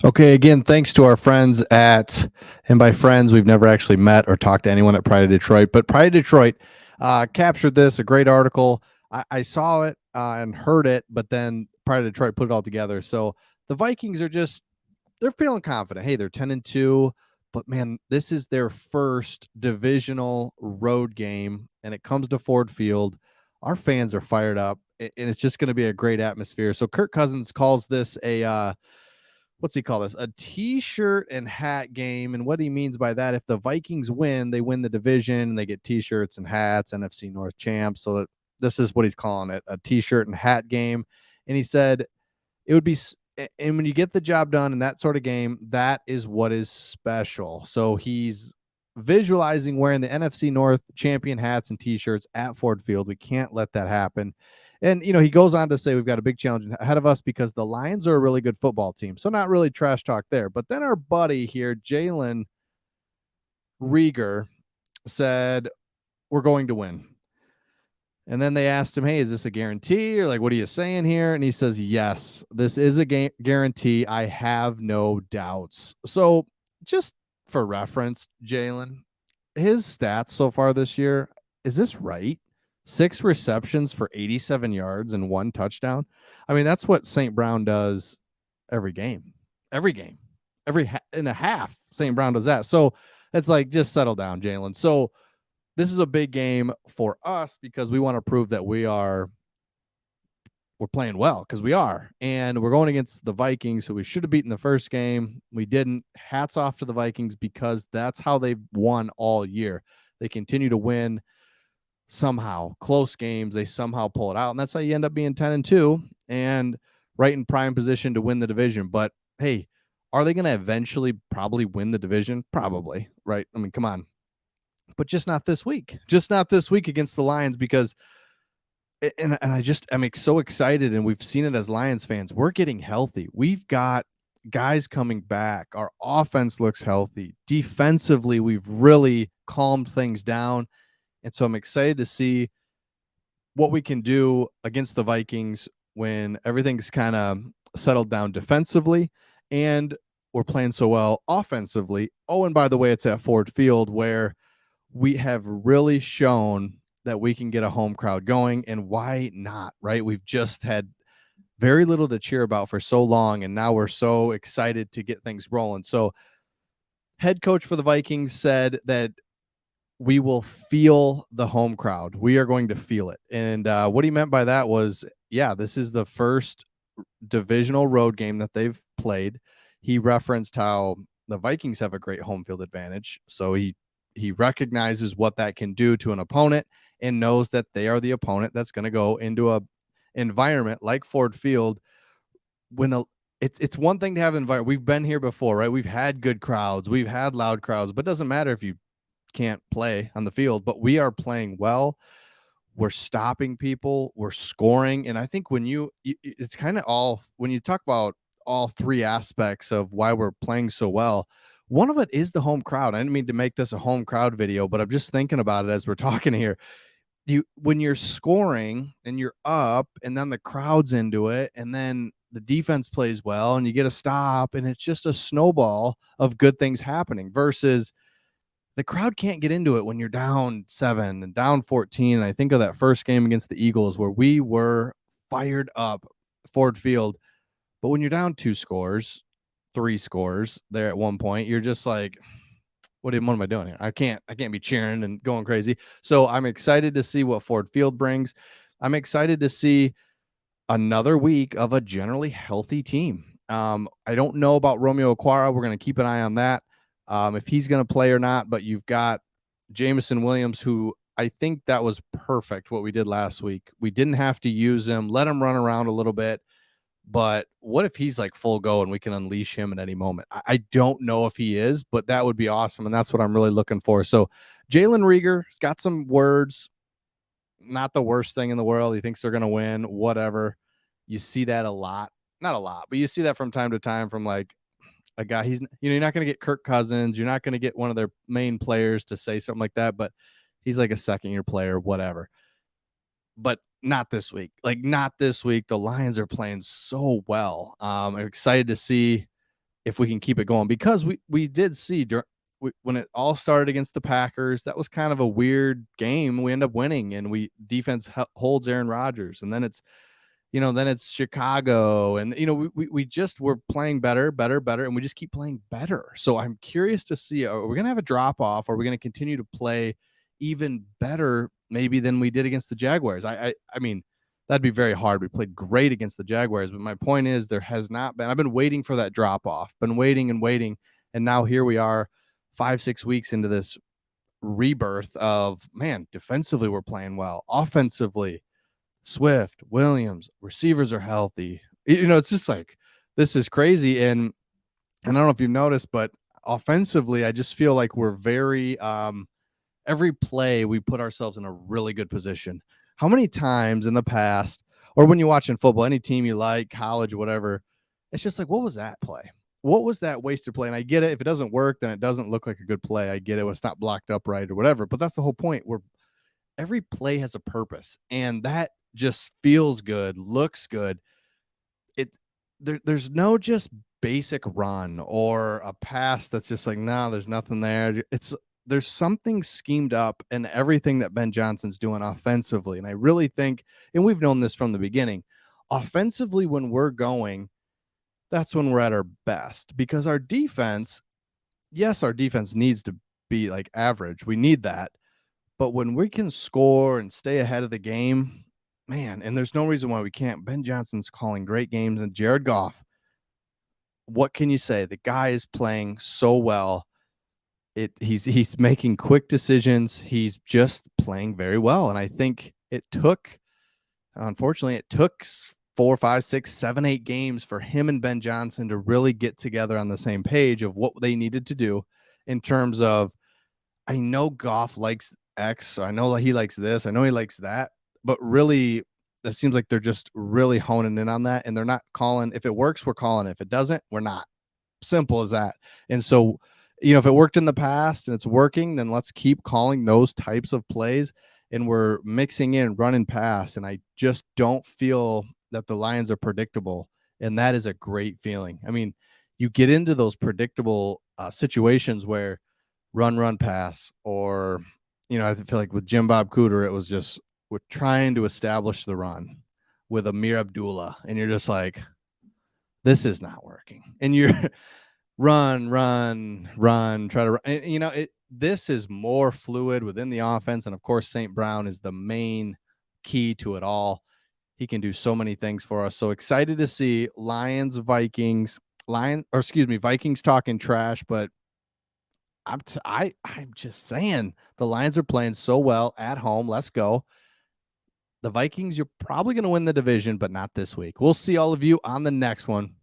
Okay, again, thanks to our friends and by friends, we've never actually met or talked to anyone at Pride of Detroit, but Pride of Detroit captured this, a great article. I saw it and heard it, but then Pride of Detroit put it all together. So the Vikings are they're feeling confident. Hey, they're 10-2, but man, this is their first divisional road game, and it comes to Ford Field. Our fans are fired up, and it's just going to be a great atmosphere. So Kirk Cousins calls this what's he call this? A t-shirt and hat game. And what he means by that, if the Vikings win, they win the division and they get t-shirts and hats, NFC North champs. So that this is what he's calling it, a t-shirt and hat game. And he said it would be, and when you get the job done in that sort of game, that is what is special. So he's visualizing wearing the NFC North champion hats and t-shirts at Ford Field. We can't let that happen. And he goes on to say we've got a big challenge ahead of us because the Lions are a really good football team. So not really trash talk there. But then our buddy here, Jalon Reagor, said we're going to win. And then they asked him, hey, is this a guarantee? Or like, what are you saying here? And he says, yes, this is a guarantee. I have no doubts. So just for reference, Jalon, his stats so far this year, is this right? 6 receptions for 87 yards and 1 touchdown. I mean, that's what St. Brown does every game. Every game. In a half, St. Brown does that. So it's like, just settle down, Jalon. So this is a big game for us because we want to prove that we're playing well, because we are. And we're going against the Vikings, who we should have beaten the first game. We didn't. Hats off to the Vikings, because that's how they've won all year. They continue to win somehow. Close games, they somehow pull it out. And that's how you end up being 10-2 and right in prime position to win the division. But hey, are they going to eventually probably win the division? Probably, right? I mean, come on. But just not this week. Just not this week against the Lions, because I'm so excited, and we've seen it as Lions fans. We're getting healthy. We've got guys coming back. Our offense looks healthy. Defensively, we've really calmed things down. And so I'm excited to see what we can do against the Vikings when everything's kind of settled down defensively and we're playing so well offensively. Oh, and by the way, it's at Ford Field, where we have really shown that we can get a home crowd going. And why not, right? We've just had very little to cheer about for so long, and now we're so excited to get things rolling. So head coach for the Vikings said that we will feel the home crowd. We are going to feel it. And what he meant by that was, yeah, this is the first divisional road game that they've played. He referenced how the Vikings have a great home field advantage. So he recognizes what that can do to an opponent and knows that they are the opponent that's going to go into a environment like Ford Field. It's one thing to have an environment. We've been here before, right? We've had good crowds, we've had loud crowds, but it doesn't matter if you can't play on the field. But we are playing well. We're stopping people. We're scoring. And I think it's kind of all, when you talk about all 3 aspects of why we're playing so well, one of it is the home crowd. I didn't mean to make this a home crowd video, but I'm just thinking about it as we're talking here. When you're scoring and you're up, and then the crowd's into it, and then the defense plays well and you get a stop, and it's just a snowball of good things happening, versus the crowd can't get into it when you're down 7 and down 14. And I think of that first game against the Eagles where we were fired up, Ford Field. But when you're down 2 scores, 3 scores there at one point, you're just like, what am I doing here? I can't be cheering and going crazy. So I'm excited to see what Ford Field brings. I'm excited to see another week of a generally healthy team. I don't know about Romeo Okwara. We're going to keep an eye on that, if he's going to play or not. But you've got Jameson Williams, who I think that was perfect what we did last week. We didn't have to use him, let him run around a little bit. But what if he's like full go and we can unleash him at any moment? I don't know if he is, but that would be awesome. And that's what I'm really luging for. So Jalon Reagor's got some words, not the worst thing in the world. He thinks they're going to win, whatever. You see that a lot. Not a lot, but you see that from time to time from like a guy. You're not going to get Kirk Cousins. You're not going to get one of their main players to say something like that, but he's like a second-year player, whatever. But not this week. Like, not this week. The Lions are playing so well. I'm excited to see if we can keep it going, because we did see when it all started against the Packers, that was kind of a weird game. We end up winning, and we defense holds Aaron Rodgers, and then it's Chicago, and we just were playing better, and we just keep playing better. So I'm curious to see, are we going to have a drop off? Or are we going to continue to play even better, maybe than we did against the Jaguars? I mean, that'd be very hard. We played great against the Jaguars, but my point is, there has not been. I've been waiting for that drop off, been waiting and waiting, and now here we are, 5-6 weeks into this rebirth of, man, defensively we're playing well, offensively Swift, Williams, receivers are healthy. It's just like, this is crazy. And I don't know if you've noticed, but offensively, I just feel like we're very every play we put ourselves in a really good position. How many times in the past, or when you're watching football, any team you like, college, whatever, it's just like, what was that play? What was that wasted play? And I get it. If it doesn't work, then it doesn't look like a good play. I get it when it's not blocked up right or whatever. But that's the whole point. Every play has a purpose, and that just feels good, looks good. There's no just basic run or a pass that's just like, no, there's nothing there. There's something schemed up in everything that Ben Johnson's doing offensively. And I really think, and we've known this from the beginning, offensively, when we're going, that's when we're at our best, because our defense, yes, our defense needs to be like average. We need that. But when we can score and stay ahead of the game, man, and there's no reason why we can't. Ben Johnson's calling great games, and Jared Goff, what can you say? The guy is playing so well. He's making quick decisions. He's just playing very well. And I think unfortunately, it took 4, 5, 6, 7, 8 games for him and Ben Johnson to really get together on the same page of what they needed to do in terms of, I know Goff likes X. I know he likes this. I know he likes that. But really, it seems like they're just really honing in on that. And they're not calling. If it works, we're calling it. If it doesn't, we're not. Simple as that. And so, if it worked in the past and it's working, then let's keep calling those types of plays. And we're mixing in run and pass. And I just don't feel that the Lions are predictable. And that is a great feeling. I mean, you get into those predictable situations where run, pass, or, I feel like with Jim Bob Cooter, it was just, we're trying to establish the run with Amir Abdullah. And you're just like, this is not working. And you're run, try to run. This is more fluid within the offense. And of course, St. Brown is the main key to it all. He can do so many things for us. So excited to see Vikings talking trash, but I'm just saying, the Lions are playing so well at home. Let's go. The Vikings, you're probably going to win the division, but not this week. We'll see all of you on the next one.